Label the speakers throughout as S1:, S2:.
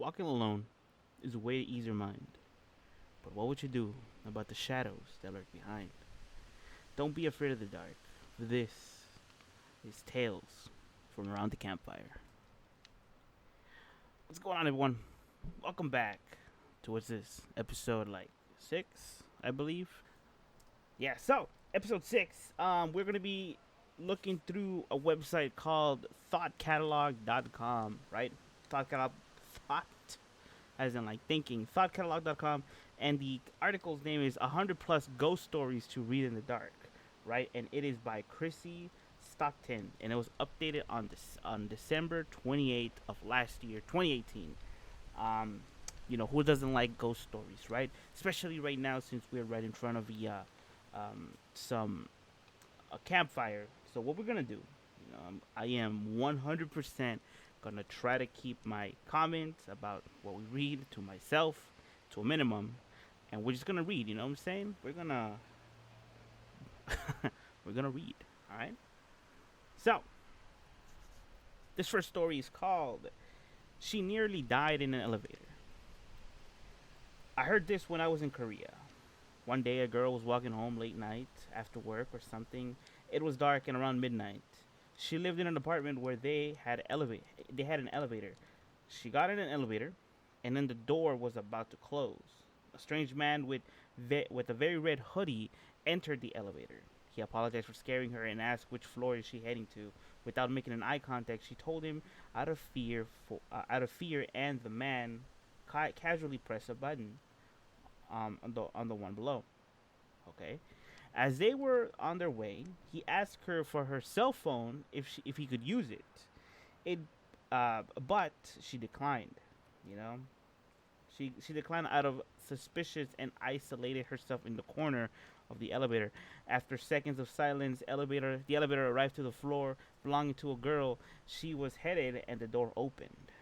S1: Walking alone is a way to ease your mind. But what would you do about the shadows that lurk behind? Don't be afraid of the dark. This is Tales from Around the Campfire. What's going on, everyone? Welcome back to what's this? Episode like 6, I believe. Yeah, so episode 6, we're going to be looking through a website called thoughtcatalog.com, right? Thought as in like thinking, thoughtcatalog.com, and the article's name is 100 plus ghost stories to read in the dark, right? And it is by Chrissy Stockton, and it was updated on December 28th of last year, 2018. Who doesn't like ghost stories, right? Especially right now, since we're right in front of the a campfire. So what we're gonna do, I am 100% gonna try to keep my comments about what we read to myself to a minimum, and we're just gonna read. You know what I'm saying? We're gonna we're gonna read. All right. So this first story is called "She Nearly Died in an Elevator." I heard this when I was in Korea. One day, a girl was walking home late night after work or something. It was dark and around midnight. She lived in an apartment where they had an elevator. She got in an elevator, and then the door was about to close. A strange man with a very red hoodie entered the elevator. He apologized for scaring her and asked which floor is she heading to. Without making an eye contact, she told him out of fear, and the man casually pressed a button on the one below. Okay. As they were on their way, he asked her for her cell phone if he could use it. But she declined. You know, she declined out of suspicious and isolated herself in the corner of the elevator. After seconds of silence, the elevator arrived to the floor belonging to a girl. She was headed, and the door opened.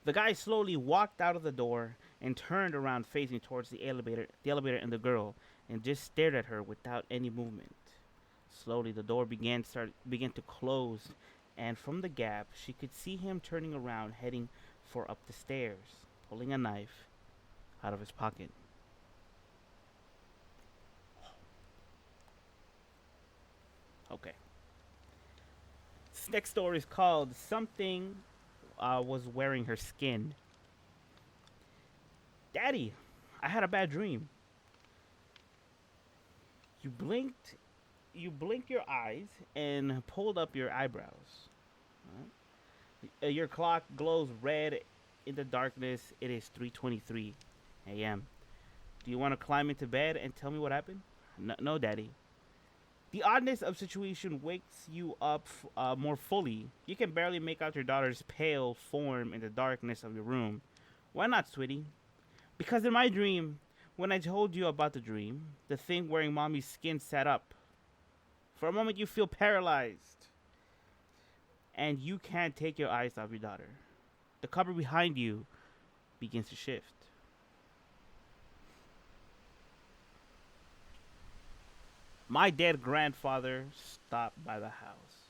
S1: The guy slowly walked out of the door and turned around facing towards the elevator and the girl, and just stared at her without any movement. Slowly the door began to close, and from the gap she could see him turning around, heading for up the stairs, pulling a knife out of his pocket. Okay. This next story is called "Something Was Wearing Her Skin." Daddy, I had a bad dream. You blinked your eyes and pulled up your eyebrows. Your clock glows red in the darkness. It is 3:23 a.m. Do you want to climb into bed and tell me what happened? No, Daddy. The oddness of situation wakes you up more fully. You can barely make out your daughter's pale form in the darkness of your room. Why not, sweetie? Because in my dream, when I told you about the dream, the thing wearing mommy's skin sat up. For a moment, you feel paralyzed, and you can't take your eyes off your daughter. The cover behind you begins to shift. My dead grandfather stopped by the house.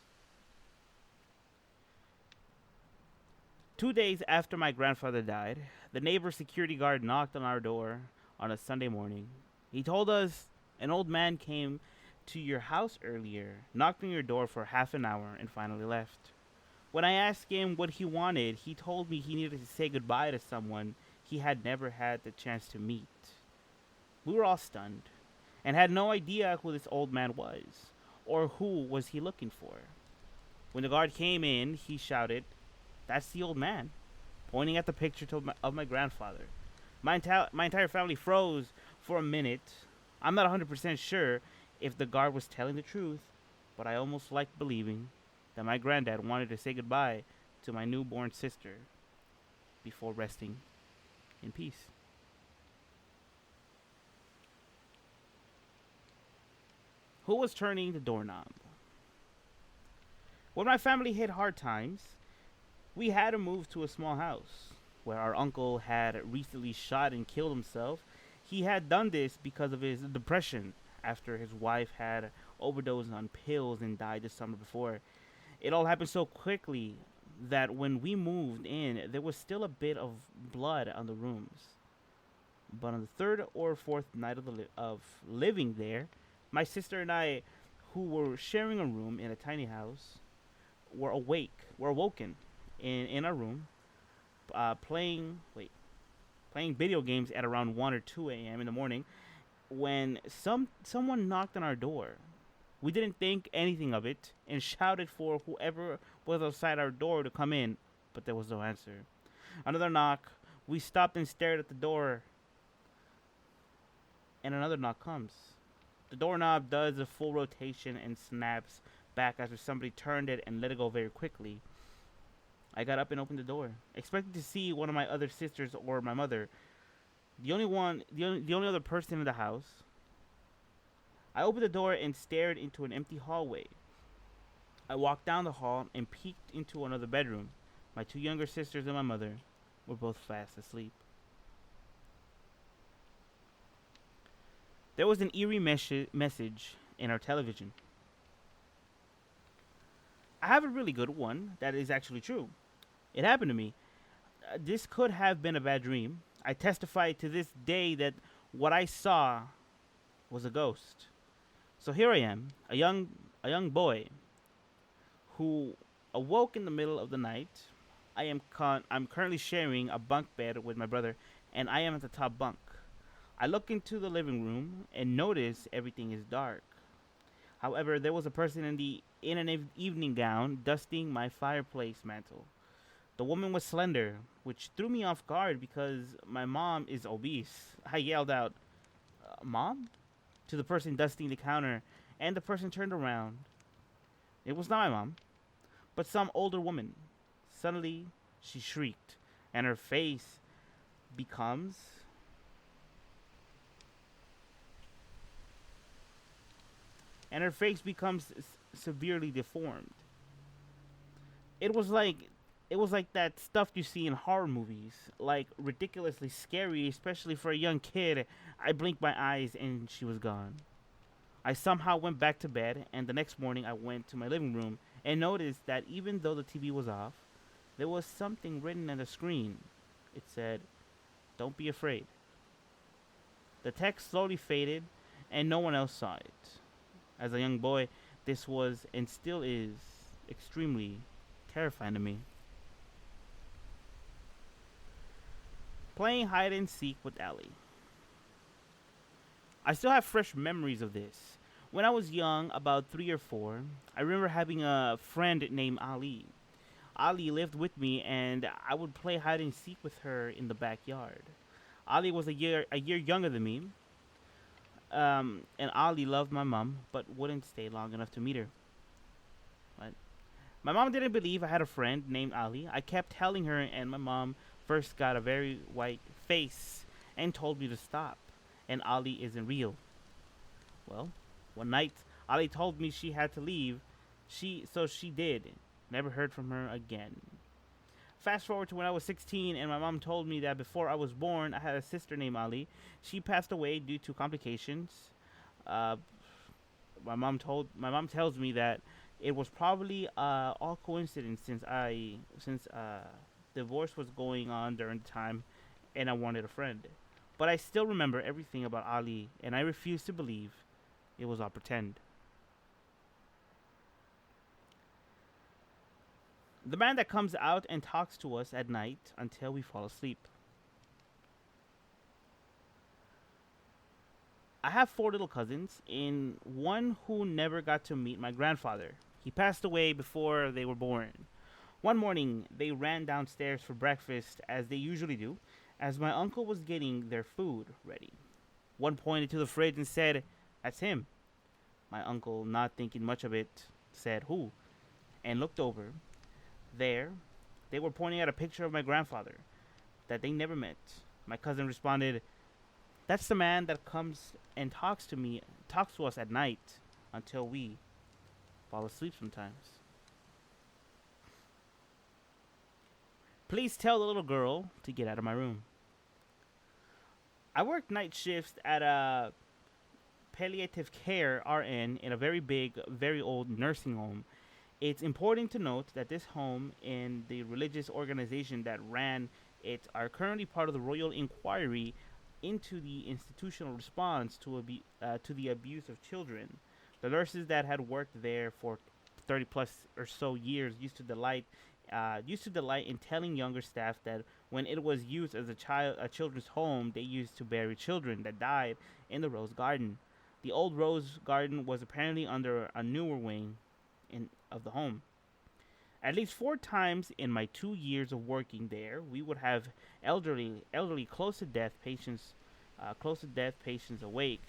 S1: 2 days after my grandfather died, the neighbor's security guard knocked on our door on a Sunday morning. He told us an old man came to your house earlier, knocked on your door for half an hour, and finally left. When I asked him what he wanted, he told me he needed to say goodbye to someone he had never had the chance to meet. We were all stunned and had no idea who this old man was or who was he looking for. When the guard came in, he shouted, "That's the old man," pointing at the picture of my grandfather. My entire family froze for a minute. I'm not 100% sure if the guard was telling the truth, but I almost liked believing that my granddad wanted to say goodbye to my newborn sister before resting in peace. Who was turning the doorknob? When my family hit hard times, we had to move to a small house where our uncle had recently shot and killed himself. He had done this because of his depression after his wife had overdosed on pills and died the summer before. It all happened so quickly that when we moved in, there was still a bit of blood on the rooms. But on the third or fourth night of living there, my sister and I, who were sharing a room in a tiny house, were awoken in our room, playing video games at around 1 or 2 a.m. in the morning when someone knocked on our door. We didn't think anything of it and shouted for whoever was outside our door to come in, but there was no answer. Another knock. We stopped and stared at the door, and another knock comes. The doorknob does a full rotation and snaps back after somebody turned it and let it go very quickly. I got up and opened the door, expecting to see one of my other sisters or my mother. The only other person in the house. I opened the door and stared into an empty hallway. I walked down the hall and peeked into another bedroom. My two younger sisters and my mother were both fast asleep. There was an eerie message in our television. I have a really good one that is actually true. It happened to me. This could have been a bad dream. I testify to this day that what I saw was a ghost. So here I am, a young boy who awoke in the middle of the night. I'm currently sharing a bunk bed with my brother, and I am at the top bunk. I look into the living room and notice everything is dark. However, there was a person in an evening gown dusting my fireplace mantle. The woman was slender, which threw me off guard because my mom is obese. I yelled out, "Mom?" to the person dusting the counter, and the person turned around. It was not my mom, but some older woman. Suddenly, she shrieked, and her face becomes severely deformed. It was like it was like that stuff you see in horror movies, like ridiculously scary, especially for a young kid. I blinked my eyes and she was gone. I somehow went back to bed, and the next morning I went to my living room and noticed that even though the TV was off, there was something written on the screen. It said, "Don't be afraid." The text slowly faded, and no one else saw it. As a young boy, this was and still is extremely terrifying to me. Playing hide and seek with Allie. I still have fresh memories of this. When I was young, about 3 or 4, I remember having a friend named Ali. Ali lived with me, and I would play hide and seek with her in the backyard. Ali was a year younger than me, and Ali loved my mom, but wouldn't stay long enough to meet her. But my mom didn't believe I had a friend named Ali. I kept telling her, and my mom first got a very white face and told me to stop. And Ali isn't real. Well, one night, Ali told me she had to leave. So she did. Never heard from her again. Fast forward to when I was 16, and my mom told me that before I was born, I had a sister named Ali. She passed away due to complications. Uh, my mom tells me that it was probably all coincidence since divorce was going on during the time, and I wanted a friend. But I still remember everything about Ali, and I refuse to believe it was all pretend. The man that comes out and talks to us at night until we fall asleep. I have 4 little cousins, and one who never got to meet my grandfather. He passed away before they were born. One morning, they ran downstairs for breakfast, as they usually do, as my uncle was getting their food ready. One pointed to the fridge and said, "That's him." My uncle, not thinking much of it, said, "Who?" and looked over. There, they were pointing at a picture of my grandfather that they never met. My cousin responded, "That's the man that comes and talks to us at night until we fall asleep sometimes." Please tell the little girl to get out of my room. I worked night shifts at a palliative care RN in a very big, very old nursing home It's important to note that this home and the religious organization that ran it are currently part of the Royal Inquiry into the institutional response to the abuse of children. The nurses that had worked there for 30 plus or so years used to delight in telling younger staff that when it was used as a children's home, they used to bury children that died in the rose garden. The old rose garden was apparently under a newer wing of the home. At least four times in my 2 years of working there, we would have elderly close to death patients awake,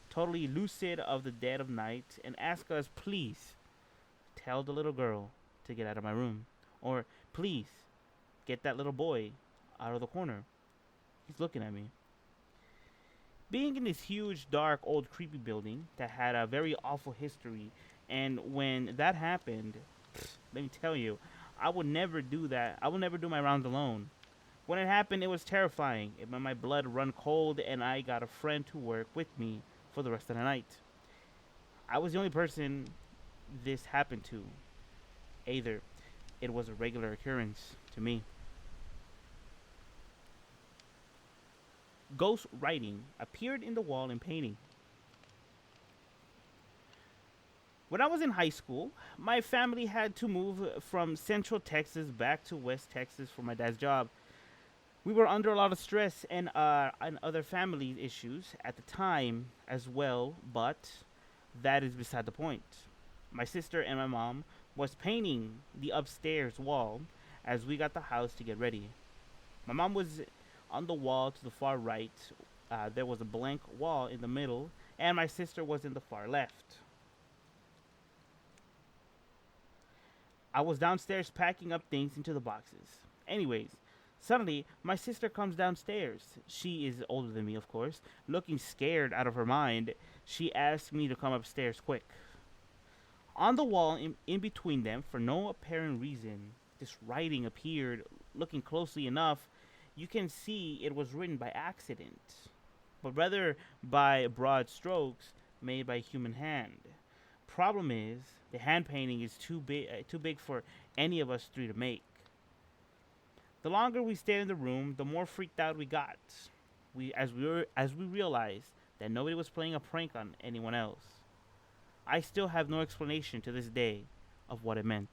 S1: totally lucid of the dead of night, and ask us, please, tell the little girl to get out of my room, or please, get that little boy out of the corner. He's looking at me. Being in this huge, dark, old, creepy building that had a very awful history, and when that happened, let me tell you, I would never do that. I would never do my rounds alone. When it happened, it was terrifying. It made my blood run cold, and I got a friend to work with me for the rest of the night. I was the only person this happened to. Either it was a regular occurrence to me. Ghost writing appeared in the wall in painting. When I was in high school, my family had to move from Central Texas back to West Texas for my dad's job. We were under a lot of stress and other family issues at the time as well, but that is beside the point. My sister and my mom was painting the upstairs wall as we got the house to get ready. My mom was on the wall to the far right. There was a blank wall in the middle, and my sister was in the far left. I was downstairs packing up things into the boxes. Anyways, suddenly my sister comes downstairs. She is older than me, of course. Looking scared out of her mind, she asked me to come upstairs quick. On the wall in between them, for no apparent reason, this writing appeared. Looking closely enough, you can see it was written by accident, but rather by broad strokes made by a human hand. Problem is, the hand painting is too big for any of us three to make. The longer we stayed in the room, the more freaked out we got. As we realized that nobody was playing a prank on anyone else. I still have no explanation to this day of what it meant.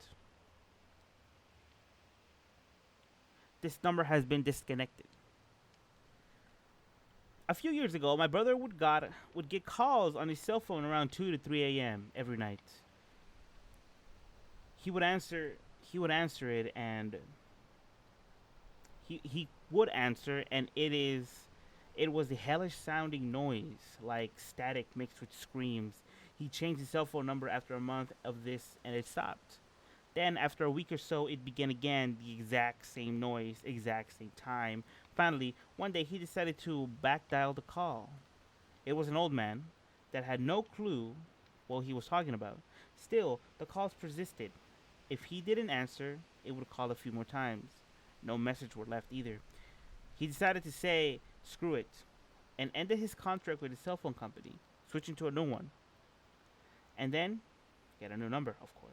S1: This number has been disconnected. A few years ago, my brother would get calls on his cell phone around 2 to 3 a.m. every night. He would answer it, and he would answer, and it was a hellish sounding noise, like static mixed with screams. He changed his cell phone number after a month of this, and it stopped. Then, after a week or so, it began again, the exact same noise, exact same time. Finally, one day he decided to back dial the call. It was an old man that had no clue what he was talking about. Still, the calls persisted. If he didn't answer, it would call a few more times. No message were left either. He decided to say, screw it, and ended his contract with his cell phone company, switching to a new one. And then, get a new number, of course.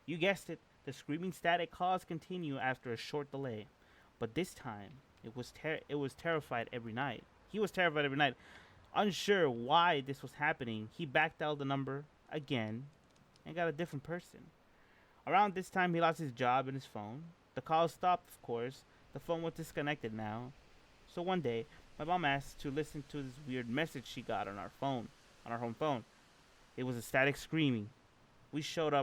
S1: You guessed it, the screaming static calls continue after a short delay. But this time, it was terrified every night. He was terrified every night. Unsure why this was happening, he back dialed the number again and got a different person. Around this time, he lost his job and his phone. The call stopped, of course. The phone was disconnected now. So one day, my mom asked to listen to this weird message she got on our home phone. It was a static screaming. We showed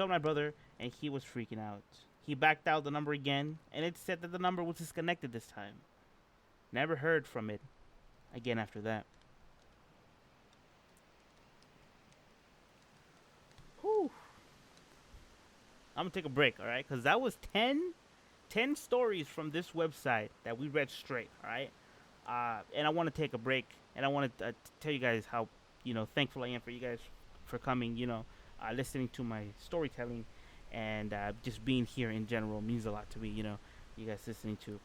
S1: my brother, and he was freaking out. He backed out the number again, and it said that the number was disconnected this time. Never heard from it again after that. Whew. I'm going to take a break, all right? Because that was 10 stories from this website that we read straight, all right? And I want to take a break, and I want to tell you guys how, thankful I am for you guys for coming, listening to my storytelling, and just being here in general means a lot to me. You guys listening to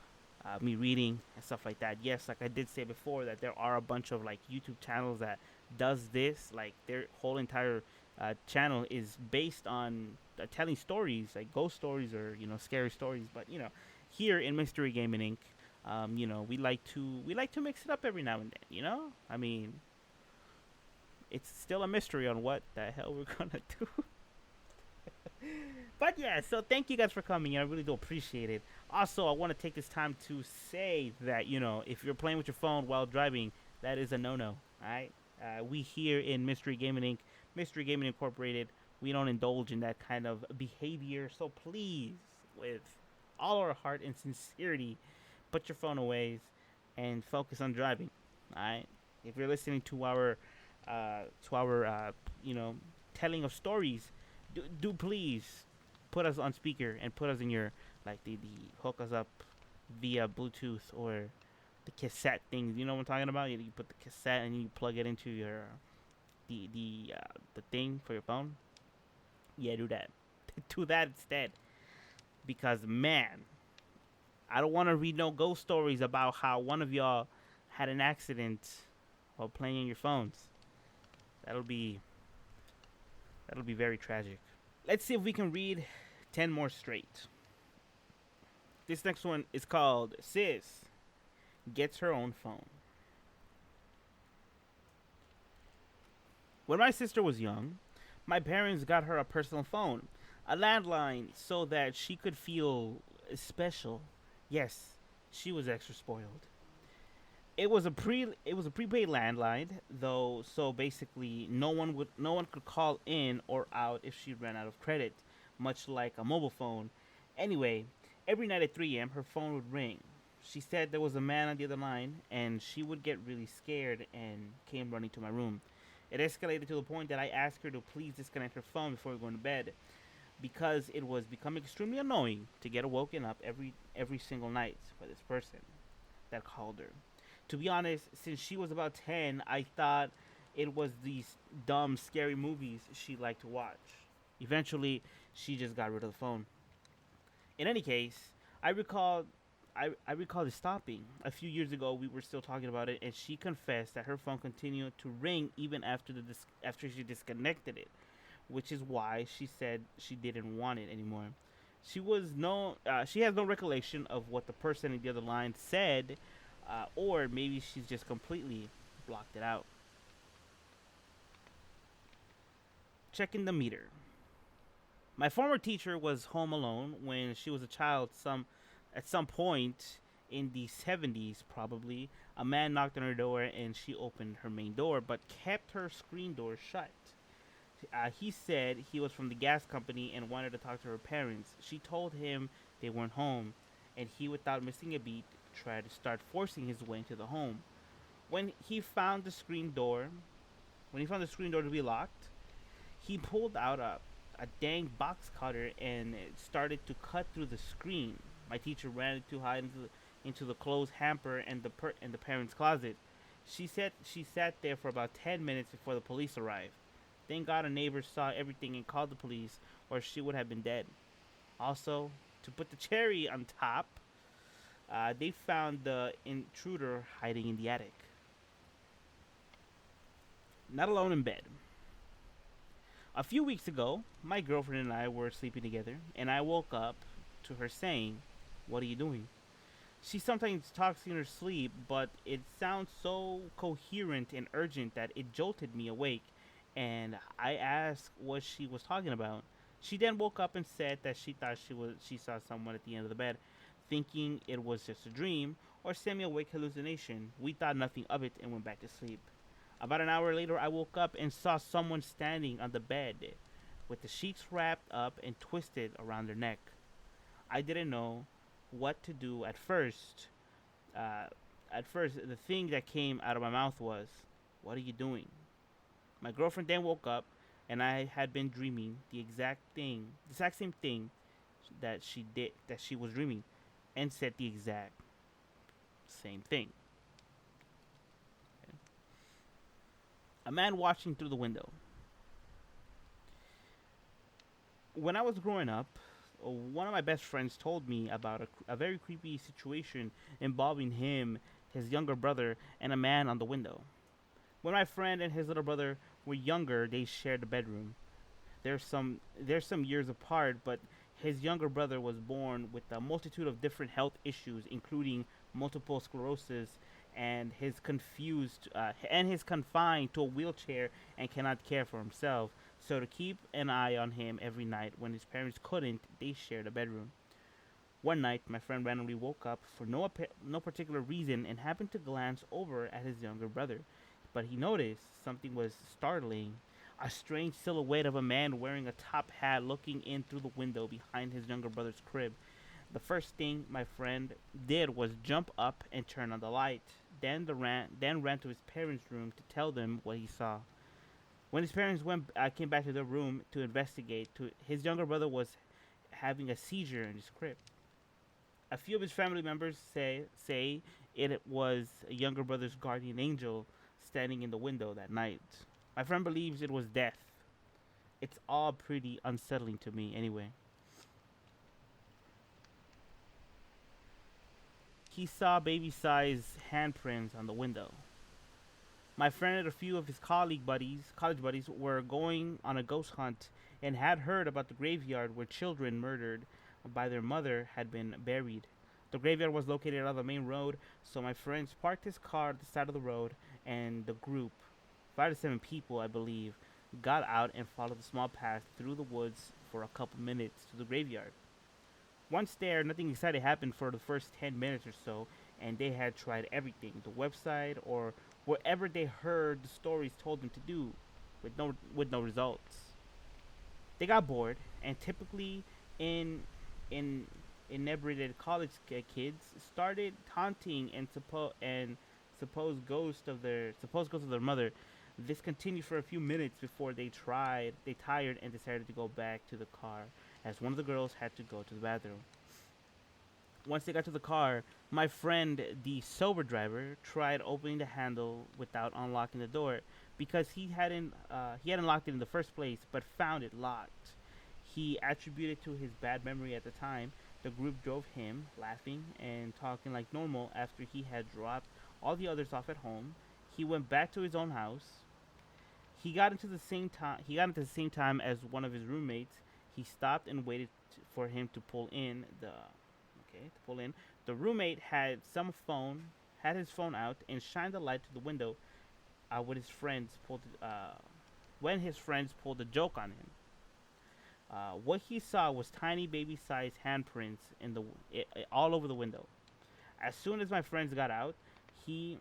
S1: me reading and stuff like that. Yes, like I did say before, that there are a bunch of like YouTube channels that does this, like their whole entire channel is based on telling stories like ghost stories or scary stories. But here in Mystery Gaming Inc., we like to mix it up every now and then. I mean, it's still a mystery on what the hell we're gonna do. But yeah, so thank you guys for coming. I really do appreciate it. Also, I want to take this time to say that if you're playing with your phone while driving, that is a no-no. All right, we here in Mystery Gaming Inc., Mystery Gaming Incorporated, we don't indulge in that kind of behavior. So please, with all our heart and sincerity, put your phone away and focus on driving. All right. If you're listening to our telling of stories, do please put us on speaker and put us in your like the hook us up via Bluetooth or the cassette thing. You know what I'm talking about? You put the cassette and you plug it into your the thing for your phone. Yeah, do that. Do that instead. Because man, I don't want to read no ghost stories about how one of y'all had an accident while playing on your phones. That'll be very tragic. Let's see if we can read 10 more straight. This next one is called Sis Gets Her Own Phone. When my sister was young, my parents got her a personal phone, a landline, so that she could feel special. Yes, she was extra spoiled. It was a prepaid landline though, so basically no one could call in or out if she ran out of credit, much like a mobile phone. Anyway, every night at 3 a.m. her phone would ring. She said there was a man on the other line and she would get really scared and came running to my room. It escalated to the point that I asked her to please disconnect her phone before going to bed because it was becoming extremely annoying to get woken up every single night by this person that called her. To be honest, since she was about 10, I thought it was these dumb, scary movies she liked to watch. Eventually, she just got rid of the phone. In any case, I recalled it stopping. A few years ago, we were still talking about it, and she confessed that her phone continued to ring even after she disconnected it, which is why she said she didn't want it anymore. She has no recollection of what the person in the other line said, or maybe she's just completely blocked it out. Checking the meter. My former teacher was home alone when she was a child. At some point in the 70s, probably, a man knocked on her door and she opened her main door, but kept her screen door shut. He said he was from the gas company and wanted to talk to her parents. She told him they weren't home, and he, without missing a beat, tried to start forcing his way into the home. When he found the screen door, to be locked, he pulled out a dang box cutter and started to cut through the screen. My teacher ran to hide into the clothes hamper and the parents' closet. She said she sat there for about 10 minutes before the police arrived. Thank God a neighbor saw everything and called the police, or she would have been dead. Also, to put the cherry on top, they found the intruder hiding in the attic. Not alone in bed. A few weeks ago, my girlfriend and I were sleeping together, and I woke up to her saying, "What are you doing?" She sometimes talks in her sleep, but it sounds so coherent and urgent that it jolted me awake, and I asked what she was talking about. She then woke up and said that she thought she saw someone at the end of the bed, thinking it was just a dream or semi-awake hallucination. We thought nothing of it and went back to sleep. About an hour later, I woke up and saw someone standing on the bed with the sheets wrapped up and twisted around their neck. I didn't know what to do at first. The thing that came out of my mouth was, "What are you doing?" My girlfriend then woke up, and I had been dreaming the exact same thing that she was dreaming, and said the exact same thing. Okay. A man watching through the window. When I was growing up, one of my best friends told me about a very creepy situation involving him, his younger brother, and a man on the window. When my friend and his little brother were younger, they shared a bedroom. There's some years apart, but his younger brother was born with a multitude of different health issues, including multiple sclerosis, and he's confined to a wheelchair and cannot care for himself. So to keep an eye on him every night when his parents couldn't, they shared a bedroom. One night, my friend randomly woke up for no particular reason and happened to glance over at his younger brother. But he noticed something was startling: a strange silhouette of a man wearing a top hat looking in through the window behind his younger brother's crib. The first thing my friend did was jump up and turn on the light. Then ran to his parents' room to tell them what he saw. When his parents came back to their room to investigate, his younger brother was having a seizure in his crib. A few of his family members say it was a younger brother's guardian angel standing in the window that night. My friend believes it was death. It's all pretty unsettling to me anyway. He saw baby-sized handprints on the window. My friend and a few of his college buddies, were going on a ghost hunt and had heard about the graveyard where children murdered by their mother had been buried. The graveyard was located on the main road, so my friends parked his car at the side of the road, and the group, 5 to 7 people, I believe, got out and followed the small path through the woods for a couple minutes to the graveyard. Once there, nothing exciting happened for the first 10 minutes or so, and they had tried everything, the website or wherever they heard the stories told them to do, with no results. They got bored, and typically in in inebriated college kids started taunting and supposed ghost of their mother. This continued for a few minutes before they tired and decided to go back to the car, as one of the girls had to go to the bathroom. Once they got to the car, my friend, the sober driver, tried opening the handle without unlocking the door because he hadn't locked it in the first place, but found it locked. He attributed to his bad memory at the time. The group drove him, laughing and talking like normal after he had dropped all the others off at home. He went back to his own house. He got into the same time as one of his roommates. He stopped and waited for him to pull in. The roommate had his phone out and shined the light to the window. When his friends pulled a joke on him. What he saw was tiny baby-sized handprints all over the window. As soon as my friends got out, he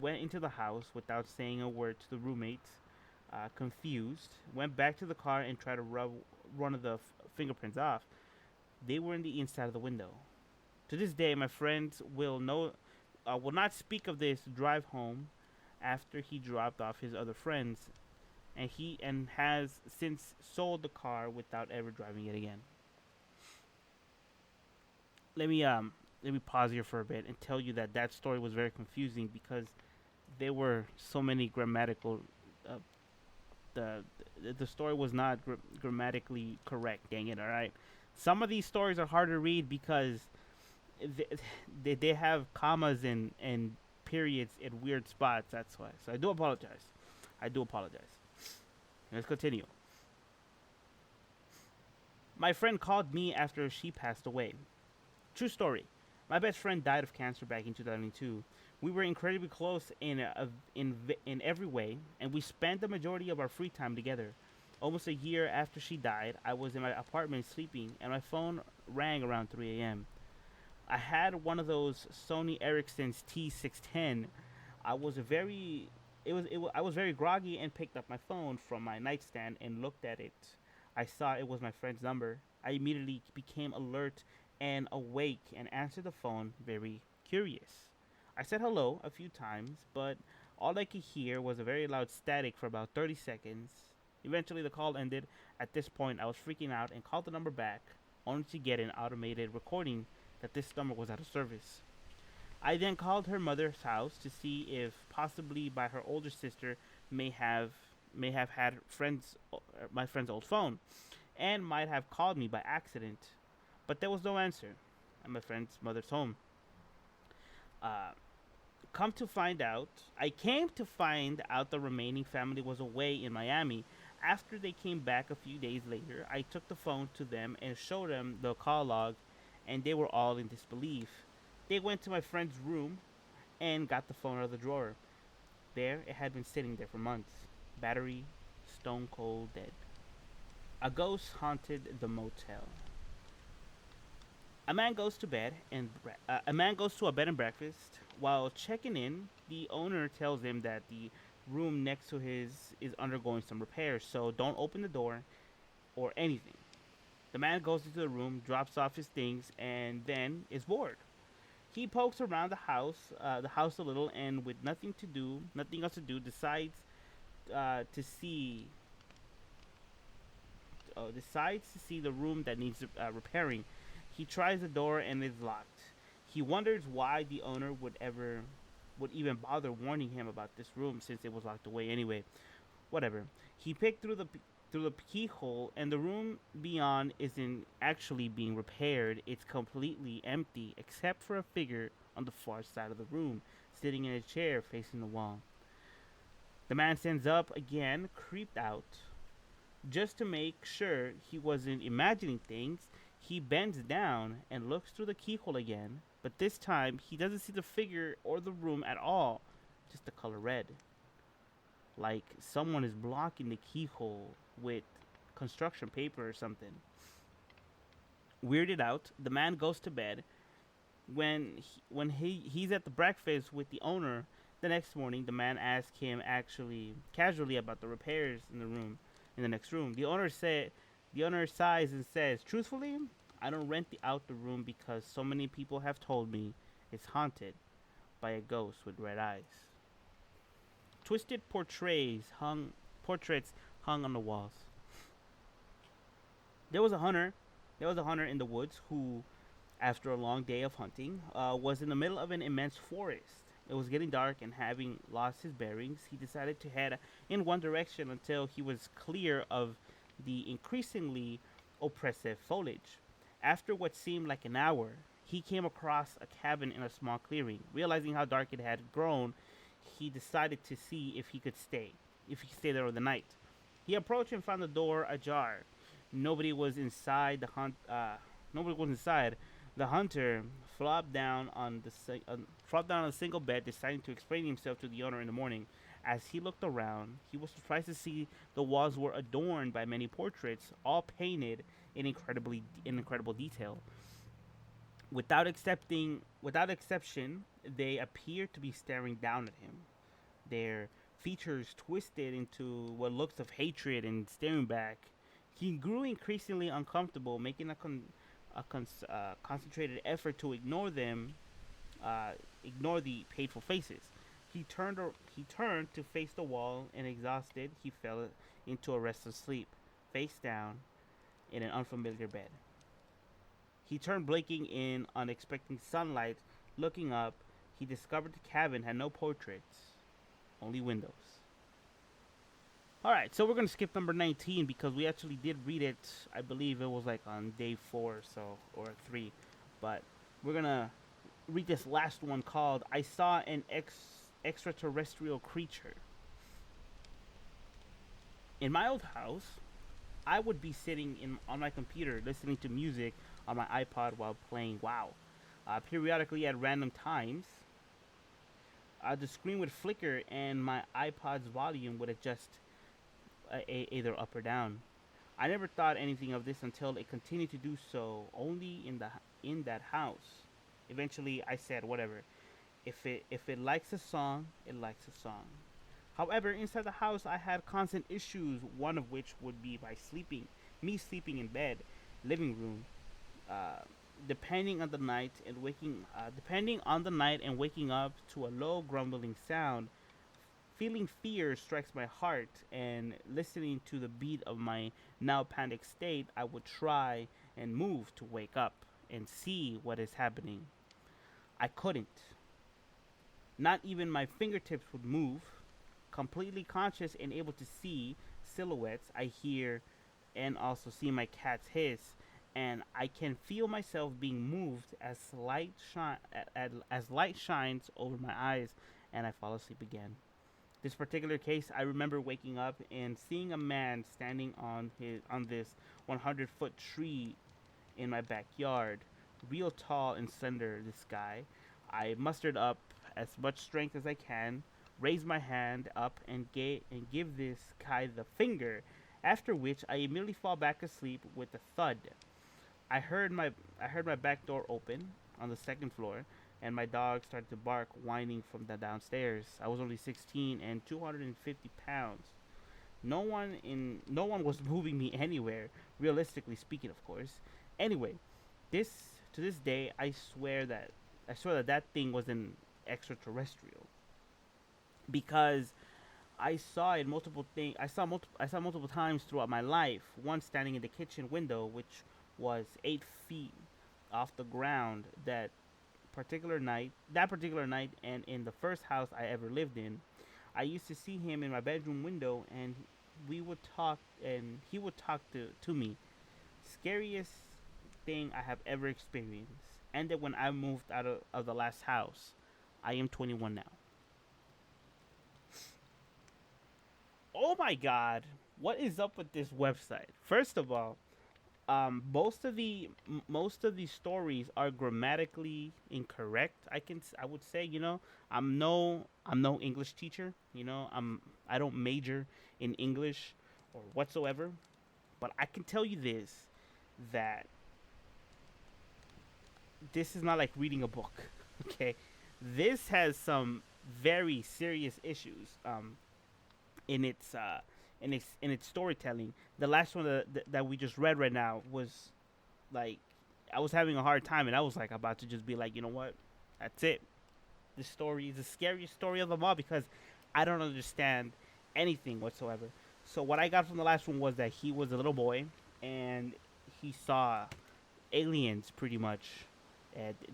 S1: went into the house without saying a word to the roommates. Confused, went back to the car and tried to rub one of the fingerprints off. They were in the inside of the window. To this day, my friends will not speak of this drive home after he dropped off his other friends, and has since sold the car without ever driving it again. Let me pause here for a bit and tell you that story was very confusing because there were so many grammatical. The story was not grammatically correct. Dang it! All right, some of these stories are hard to read because they have commas and periods in weird spots. That's why. So I do apologize. Let's continue. My friend called me after she passed away. True story. My best friend died of cancer back in 2002. We were incredibly close in every way, and we spent the majority of our free time together. Almost a year after she died, I was in my apartment sleeping, and my phone rang around 3 a.m. I had one of those Sony Ericsson's T610. I was very I was very groggy and picked up my phone from my nightstand and looked at it. I saw it was my friend's number. I immediately became alert and awake and answered the phone, very curious. I said hello a few times, but all I could hear was a very loud static for about 30 seconds. Eventually, the call ended. At this point, I was freaking out and called the number back, only to get an automated recording that this number was out of service. I then called her mother's house to see if possibly by her older sister may have had my friend's old phone, and might have called me by accident. But there was no answer at my friend's mother's home. Uh, I came to find out the remaining family was away in Miami. After they came back a few days later, I took the phone to them and showed them the call log, and they were all in disbelief. They went to my friend's room and got the phone out of the drawer. There, it had been sitting there for months. Battery, stone cold dead. A ghost haunted the motel. A man goes to bed and a man goes to a bed and breakfast. While checking in, the owner tells him that the room next to his is undergoing some repairs, so don't open the door or anything. The man goes into the room, drops off his things, and then is bored. He pokes around the house a little, and with nothing else to do, to see decides to see the room that needs repairing. He tries the door and it's locked. He wonders why the owner would even bother warning him about this room since it was locked away anyway. Whatever. He picked through the keyhole, and the room beyond isn't actually being repaired. It's completely empty except for a figure on the far side of the room, sitting in a chair facing the wall. The man stands up again, creeped out. Just to make sure he wasn't imagining things, he bends down and looks through the keyhole again, but this time he doesn't see the figure or the room at all, just the color red. Like someone is blocking the keyhole with construction paper or something. Weirded out, the man goes to bed. He's at the breakfast with the owner the next morning, the man asks him actually casually about the repairs in the next room. The owner sighs and says, "Truthfully, I don't rent out the room because so many people have told me it's haunted by a ghost with red eyes." Twisted portraits hung on the walls. There was a hunter. There was a hunter in the woods who, after a long day of hunting, was in the middle of an immense forest. It was getting dark, and having lost his bearings, he decided to head in one direction until he was clear of the increasingly oppressive foliage. After what seemed like an hour, he came across a cabin in a small clearing. Realizing how dark it had grown, he decided to see if he could stay there over the night. He approached and found the door ajar. Nobody was inside. Nobody was inside. The hunter flopped down on a single bed, deciding to explain himself to the owner in the morning. As he looked around, he was surprised to see the walls were adorned by many portraits, all painted in incredible detail. Without exception, they appeared to be staring down at him. Their features twisted into what looks of hatred and staring back. He grew increasingly uncomfortable, making a concentrated effort to ignore the painful faces. He turned to face the wall, and exhausted, he fell into a restless sleep, face down, in an unfamiliar bed. He turned, blinking in unexpected sunlight. Looking up, he discovered the cabin had no portraits, only windows. Alright, so we're going to skip number 19 because we actually did read it. I believe it was like on day 4 or so, or 3. But we're going to read this last one called "I Saw an Extraterrestrial Creature." In my old house, I would be sitting on my computer listening to music on my iPod while playing WoW. Periodically, at random times, the screen would flicker and my iPod's volume would adjust either up or down. I never thought anything of this until it continued to do so only in that house. Eventually, I said, "Whatever. If it likes a song, it likes a song." However, inside the house, I had constant issues. One of which would be me sleeping in bed, living room, uh, depending on the night and waking up to a low grumbling sound. Feeling fear strikes my heart, and listening to the beat of my now panicked state, I would try and move to wake up and see what is happening. I couldn't. Not even my fingertips would move. Completely conscious and able to see silhouettes, I hear and also see my cat's hiss, and I can feel myself being moved as light shines over my eyes, and I fall asleep again. This particular case, I remember waking up and seeing a man standing on this 100-foot tree in my backyard, real tall and slender. This guy, I mustered up as much strength as I can, raise my hand up and give this guy the finger. After which, I immediately fall back asleep with a thud. I heard my back door open on the second floor, and my dog started to bark, whining from the downstairs. I was only 16 and 250 pounds. No one was moving me anywhere, realistically speaking, of course. Anyway, this to this day, I swear that that thing was an extraterrestrial because I saw it multiple thing. I saw multiple times throughout my life. One standing in the kitchen window, which was 8 feet off the ground. That particular night, and in the first house I ever lived in, I used to see him in my bedroom window, and we would talk, and he would talk to me. Scariest thing I have ever experienced. Ended when I moved out of the last house. I am 21 now. Oh my god, what is up with this website? First of all, most of the stories are grammatically incorrect. I would say, I'm no English teacher. I don't major in English or whatsoever, but I can tell you that this is not like reading a book. Okay, this has some very serious issues. In its storytelling. The last one that we just read right now was like, I was having a hard time, and I was like about to just be like, you know what, that's it. This story is the scariest story of them all because I don't understand anything whatsoever. So what I got from the last one was that he was a little boy and he saw aliens pretty much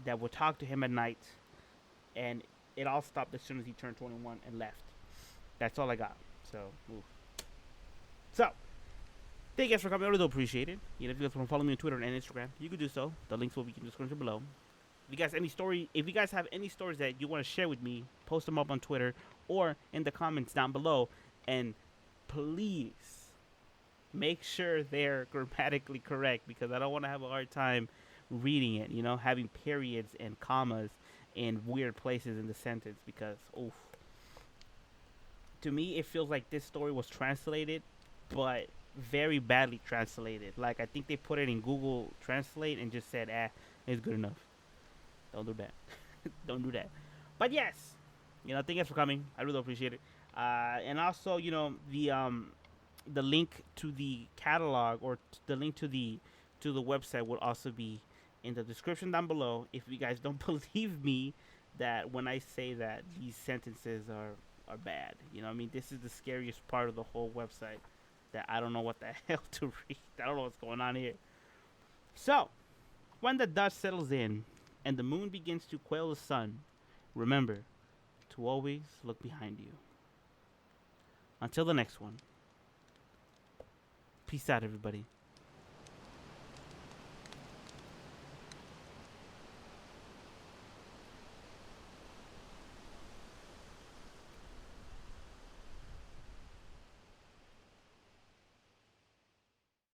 S1: that would talk to him at night, and it all stopped as soon as he turned 21 and left. That's all I got. So, oof. So, thank you guys for coming. I really do appreciate it. If you guys want to follow me on Twitter and Instagram, you can do so. The links will be in the description below. If you guys have any stories that you want to share with me, post them up on Twitter or in the comments down below. And please make sure they're grammatically correct because I don't want to have a hard time reading it. Having periods and commas in weird places in the sentence because, oof. To me, it feels like this story was translated, but very badly translated. Like, I think they put it in Google Translate and just said, it's good enough. Don't do that. Don't do that. But yes, thank you guys for coming. I really appreciate it. And also, the link to the catalog or the link to the website will also be in the description down below. If you guys don't believe me that when I say that these sentences are bad. This is the scariest part of the whole website that I don't know what the hell to read. I don't know what's going on here. So, when the dust settles in and the moon begins to quail the sun, remember to always look behind you. Until the next one. Peace out, everybody.